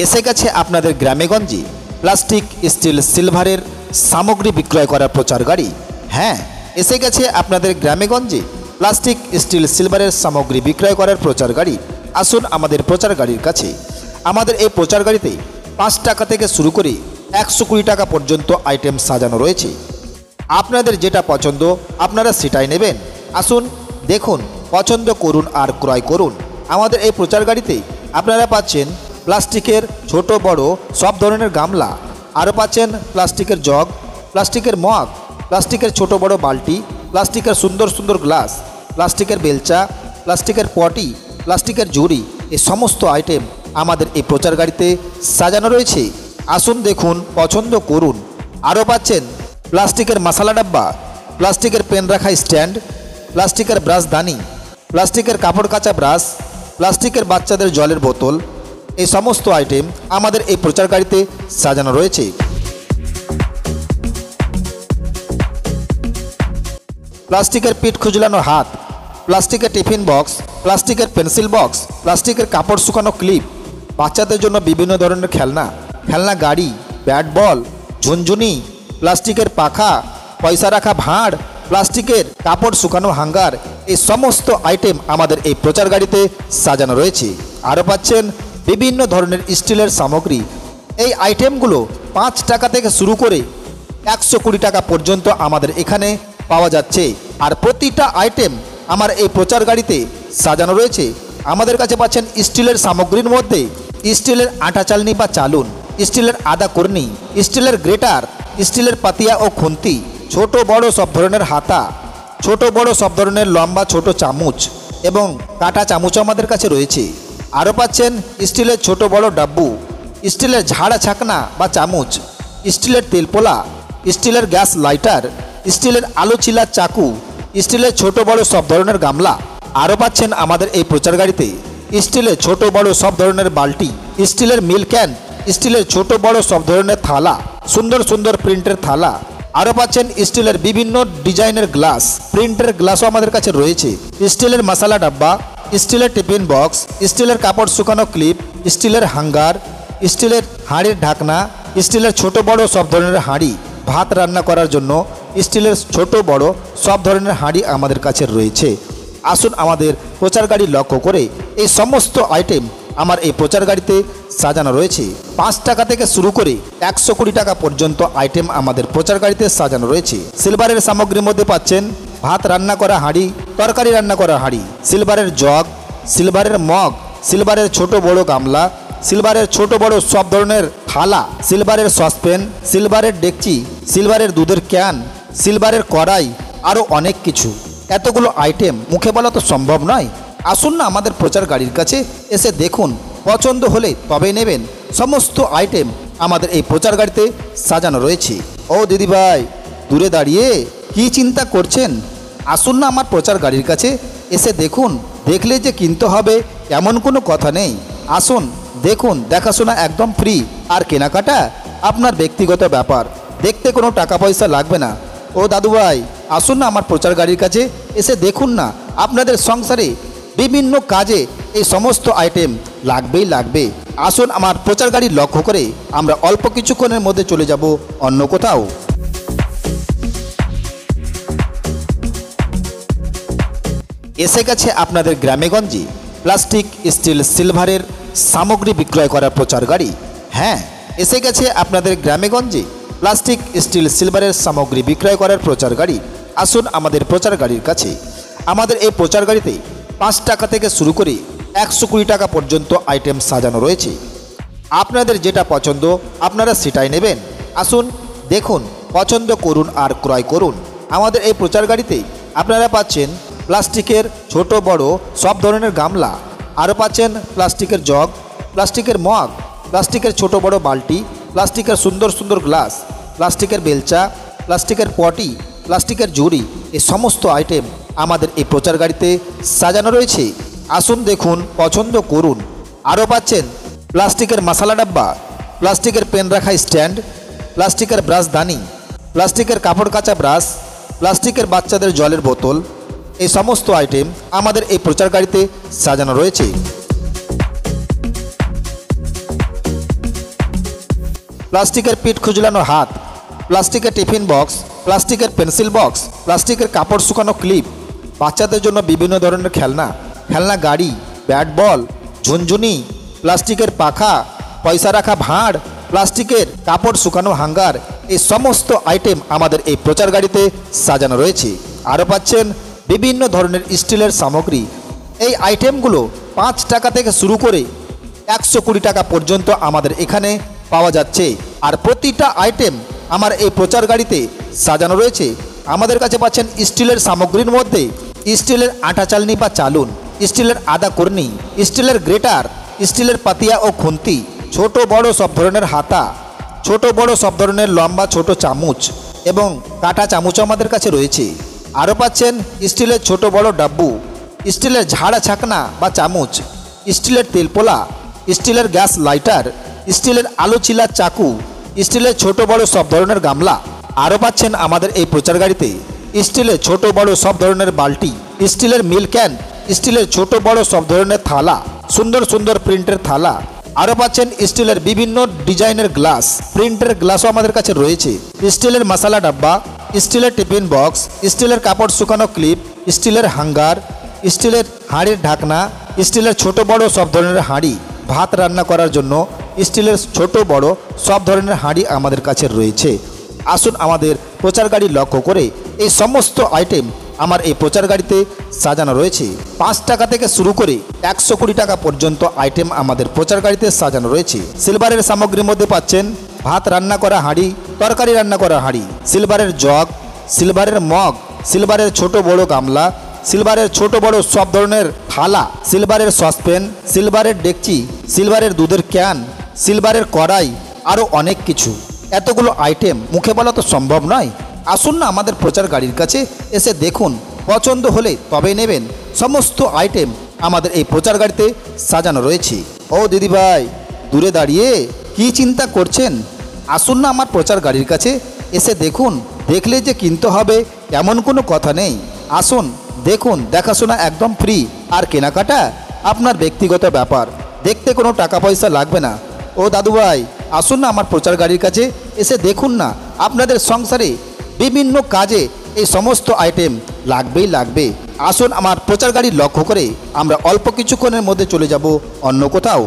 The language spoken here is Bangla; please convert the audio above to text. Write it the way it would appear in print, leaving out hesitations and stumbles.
এসে গেছে আপনাদের গ্রামেগঞ্জে প্লাস্টিক, স্টিল, সিলভারের সামগ্রী বিক্রয় করার প্রচার গাড়ি। হ্যাঁ, এসে গেছে আপনাদের গ্রামেগঞ্জে প্লাস্টিক, স্টিল, সিলভারের সামগ্রী বিক্রয় করার প্রচার গাড়ি। আসুন আমাদের প্রচার গাড়ির কাছে। আমাদের এই প্রচার গাড়িতে 5 টাকা থেকে শুরু করে 120 টাকা পর্যন্ত আইটেম সাজানো রয়েছে। আপনাদের যেটা পছন্দ আপনারা সেটাই নেবেন। আসুন, দেখুন, পছন্দ করুন আর ক্রয় করুন। আমাদের এই প্রচার গাড়িতে আপনারা পাচ্ছেন প্লাস্টিকের ছোট বড় সব ধরনের গামলা, আরও পাচ্ছেন প্লাস্টিকের জগ, প্লাস্টিকের মগ, প্লাস্টিকের ছোট বড় বালতি, প্লাস্টিকের সুন্দর সুন্দর গ্লাস, প্লাস্টিকের বেলচা, প্লাস্টিকের পটি, প্লাস্টিকের ঝুড়ি, এই সমস্ত আইটেম আমাদের এই প্রচার গাড়িতে সাজানো রয়েছে। আসুন, দেখুন, পছন্দ করুন। আরও পাচ্ছেন প্লাস্টিকের মশলা ডাব্বা, প্লাস্টিকের পেন রাখা স্ট্যান্ড, প্লাস্টিকের ব্রাশদানি, প্লাস্টিকের কাপড় কাচা ব্রাশ, প্লাস্টিকের বাচ্চাদের জলের বোতল, এই সমস্ত আইটেম আমাদের এই প্রচার গাড়িতে সাজানো রয়েছে। প্লাস্টিকের পিঠ খুজলানো হাত, প্লাস্টিকের টিফিন বক্স, প্লাস্টিকের পেন্সিল বক্স, প্লাস্টিকের কাপড় শুকানো ক্লিপ, বাচ্চাদের জন্য বিভিন্ন ধরনের খেলনা, খেলনা গাড়ি, ব্যাট বল, ঝুনঝুনি, প্লাস্টিকের পাখা, পয়সা রাখা ভাঁড়, প্লাস্টিকের কাপড় শুকানো হ্যাঙ্গার, এই সমস্ত আইটেম আমাদের এই প্রচার গাড়িতে সাজানো রয়েছে। আরও পাচ্ছেন বিভিন্ন ধরনের স্টিলের সামগ্রী। এই আইটেমগুলো 5 টাকা থেকে শুরু করে 120 টাকা পর্যন্ত আমাদের এখানে পাওয়া যাচ্ছে। আর প্রতিটা আইটেম আমার এই প্রচার গাড়িতে সাজানো রয়েছে। আমাদের কাছে পাচ্ছেন স্টিলের সামগ্রীর মধ্যে স্টিলের আটা চালনি বা চালুন, স্টিলের আদা কর্নি, স্টিলের গ্রেটার, স্টিলের পাতিয়া ও খুন্তি, ছোট বড় সব ধরনের হাতা, ছোট বড় সব ধরনের লম্বা ছোট চামচ এবং কাটা চামচ আমাদের কাছে রয়েছে। আরও পাচ্ছেন স্টিলের ছোট বড় ডাব্বু, স্টিলের ঝাড়া ছাকনা বা চামচ, স্টিলের তেলপোলা, স্টিলের গ্যাস লাইটার, স্টিলের আলু চিলার চাকু, স্টিলের ছোট বড় সব ধরনের গামলা। আরও পাচ্ছেন আমাদের এই প্রচার গাড়িতে স্টিলের ছোট বড় সব ধরনের বালতি, স্টিলের মিল্ক ক্যান, স্টিলের ছোট বড় সব ধরনের থালা, সুন্দর সুন্দর প্রিন্টের থালা। আরও পাচ্ছেন স্টিলের বিভিন্ন ডিজাইনের গ্লাস, প্রিন্টের গ্লাসও আমাদের কাছে রয়েছে। স্টিলের মশলা ডাব্বা, স্টিলের টিফিন বক্স, স্টিলের কাপড় শুকানো ক্লিপ, স্টিলের হ্যাঙ্গার, স্টিলের হাঁড়ির ঢাকনা, স্টিলের ছোট বড় সব ধরনের হাঁড়ি, ভাত রান্না করার জন্য স্টিলের ছোট বড় সব ধরনের হাঁড়ি আমাদের কাছে রয়েছে। আসুন আমাদের প্রচার গাড়ি লক্ষ্য করে এই সমস্ত আইটেম আমার এই প্রচার গাড়িতে সাজানো রয়েছে। 5 টাকা থেকে শুরু করে 120 টাকা পর্যন্ত আইটেম আমাদের প্রচার গাড়িতে সাজানো রয়েছে। সিলভারের সামগ্রীর মধ্যে পাচ্ছেন ভাত রান্না করা হাঁড়ি, তরকারি রান্না করা হাঁড়ি, সিলভারের জগ, সিলভারের মগ, সিলভারের ছোট বড় গামলা, সিলভারের ছোট বড় সব ধরনের থালা, সিলভারের সসপ্যান, সিলভারের ডেকচি, সিলভারের দুধের ক্যান, সিলভারের কড়াই, আরও অনেক কিছু। এতগুলো আইটেম মুখে বলা তো সম্ভব নয়। আসুন না আমাদের প্রচার গাড়ির কাছে এসে দেখুন, পছন্দ হলে তবেই নেবেন। সমস্ত আইটেম আমাদের এই প্রচার গাড়িতে সাজানো রয়েছে। ও দিদিভাই, দূরে দাঁড়িয়ে কি চিন্তা করছেন? আসুন না আমার প্রচার গাড়ির কাছে এসে দেখুন। দেখলে যে কিনতে হবে এমন কোনো কথা নেই। আসুন, দেখুন, দেখাশোনা একদম ফ্রি, আর কেনাকাটা আপনার ব্যক্তিগত ব্যাপার। দেখতে কোনো টাকা পয়সা লাগবে না। ও দাদুভাই, আসুন না আমার প্রচার গাড়ির কাছে এসে দেখুন না। আপনাদের সংসারে বিভিন্ন কাজে এই সমস্ত আইটেম লাগবেই লাগবে। আসুন আমার প্রচার গাড়ি লক্ষ্য করে আমরা অল্প কিছুক্ষণের মধ্যে চলে যাব অন্য কোথাও। এসে গেছে আপনাদের গ্রামেগঞ্জে প্লাস্টিক, স্টিল, সিলভারের সামগ্রী বিক্রয় করার প্রচার গাড়ি। হ্যাঁ, এসে গেছে আপনাদের গ্রামেগঞ্জে প্লাস্টিক, স্টিল, সিলভারের সামগ্রী বিক্রয় করার প্রচার গাড়ি। আসুন আমাদের প্রচার গাড়ির কাছে। আমাদের এই প্রচার গাড়িতে 5 টাকা থেকে শুরু করে 120 টাকা পর্যন্ত আইটেম সাজানো রয়েছে। আপনাদের যেটা পছন্দ আপনারা সেটাই নেবেন। আসুন, দেখুন, পছন্দ করুন আর ক্রয় করুন। আমাদের এই প্রচার গাড়িতে আপনারা পাচ্ছেন প্লাস্টিকের ছোট বড় সব ধরনের গামলা, আরও পাচ্ছেন প্লাস্টিকের জগ, প্লাস্টিকের মগ, প্লাস্টিকের ছোট বড় বালতি, প্লাস্টিকের সুন্দর সুন্দর গ্লাস, প্লাস্টিকের বেলচা, প্লাস্টিকের পটি, প্লাস্টিকের ঝুড়ি, এই সমস্ত আইটেম আমাদের এই প্রচার গাড়িতে সাজানো রয়েছে। আসুন, দেখুন, পছন্দ করুন। আরও পাচ্ছেন প্লাস্টিকের মশলা ডাব্বা, প্লাস্টিকের পেন রাখা স্ট্যান্ড, প্লাস্টিকের ব্রাশদানি, প্লাস্টিকের কাপড় কাচা ব্রাশ, প্লাস্টিকের বাচ্চাদের জলের বোতল, এই সমস্ত আইটেম আমাদের এই প্রচার গাড়িতে সাজানো রয়েছে। প্লাস্টিকের পিঠ খুজলানো হাত, প্লাস্টিকের টিফিন বক্স, প্লাস্টিকের পেন্সিল বক্স, প্লাস্টিকের কাপড় শুকানো ক্লিপ, বাচ্চাদের জন্য বিভিন্ন ধরনের খেলনা, খেলনা গাড়ি, ব্যাট বল, ঝুনঝুনি, প্লাস্টিকের পাখা, পয়সা রাখা ভাঁড়, প্লাস্টিকের কাপড় শুকানো হ্যাঙ্গার, এই সমস্ত আইটেম আমাদের এই প্রচার গাড়িতে সাজানো রয়েছে। আরও পাচ্ছেন বিভিন্ন ধরনের স্টিলের সামগ্রী। এই আইটেমগুলো 5 টাকা থেকে শুরু করে 120 টাকা পর্যন্ত আমাদের এখানে পাওয়া যাচ্ছে। আর প্রতিটা আইটেম আমার এই প্রচার গাড়িতে সাজানো রয়েছে। আমাদের কাছে পাচ্ছেন স্টিলের সামগ্রীর মধ্যে স্টিলের আটা চালনি বা চালুন, স্টিলের আদা কর্নি, স্টিলের গ্রেটার, স্টিলের পাতিয়া ও খুন্তি, ছোট বড় সব ধরনের হাতা, ছোট বড় সব ধরনের লম্বা ছোট চামচ এবং কাটা চামচও আমাদের কাছে রয়েছে। আরও পাচ্ছেন স্টিলের ছোট বড় ডাব্বু, স্টিলের ঝাড়া ছাকনা বা চামচ, স্টিলের তেলপোলা, স্টিলের গ্যাস লাইটার, স্টিলের আলু চিলার চাকু, স্টিলের ছোট বড় সব ধরনের গামলা। আরও পাচ্ছেন আমাদের এই প্রচার গাড়িতে স্টিলের ছোট বড় সব ধরনের বালতি, স্টিলের মিল্ক ক্যান, স্টিলের ছোট বড় সব ধরনের থালা, সুন্দর সুন্দর প্রিন্টের থালা। আরও পাচ্ছেন স্টিলের বিভিন্ন ডিজাইনের গ্লাস, প্রিন্টের গ্লাসও আমাদের কাছে রয়েছে। স্টিলের মশলা ডাব্বা, স্টিলের টিফিন বক্স, স্টিলের কাপড় শুকানো ক্লিপ, স্টিলের হ্যাঙ্গার, স্টিলের হাঁড়ির ঢাকনা, স্টিলের ছোট বড় সব ধরনের হাঁড়ি, ভাত রান্না করার জন্য স্টিলের ছোট বড় সব ধরনের হাঁড়ি আমাদের কাছে রয়েছে। আসুন আমাদের প্রচার গাড়ি লক্ষ্য করে এই সমস্ত আইটেম আমার এই প্রচার গাড়িতে সাজানো রয়েছে। 5 টাকা থেকে শুরু করে 120 টাকা পর্যন্ত আইটেম আমাদের প্রচার গাড়িতে সাজানো রয়েছে। সিলভারের সামগ্রীর মধ্যে পাচ্ছেন ভাত রান্না করা হাঁড়ি, তরকারি রান্না করা হাঁড়ি, সিলভারের জগ, সিলভারের মগ, সিলভারের ছোট বড় গামলা, সিলভারের ছোট বড় সব ধরনের থালা, সিলভারের সসপ্যান, সিলভারের ডেকচি, সিলভারের দুধের ক্যান, সিলভারের কড়াই, আরও অনেক কিছু। এতগুলো আইটেম মুখে বলা তো সম্ভব নয়। আসুন না আমাদের প্রচার গাড়ির কাছে এসে দেখুন, পছন্দ হলে তবেই নেবেন। সমস্ত আইটেম আমাদের এই প্রচার গাড়িতে সাজানো রয়েছে। ও দিদিভাই, দূরে দাঁড়িয়ে কি চিন্তা করছেন? আসুন না আমার প্রচার গাড়ির কাছে এসে দেখুন। দেখলে যে কিনতে হবে এমন কোনো কথা নেই। আসুন দেখুন, দেখাশোনা একদম ফ্রি, আর কেনাকাটা আপনার ব্যক্তিগত ব্যাপার। দেখতে কোনো টাকা পয়সা লাগবে না। ও দাদুভাই, আসুন না আমার প্রচার গাড়ির কাছে এসে দেখুন না। আপনাদের সংসারে বিভিন্ন কাজে এই সমস্ত আইটেম লাগবেই লাগবে। আসুন আমার প্রচার গাড়ি লক্ষ্য করে আমরা অল্প কিছুক্ষণের মধ্যে চলে যাব অন্য কোথাও।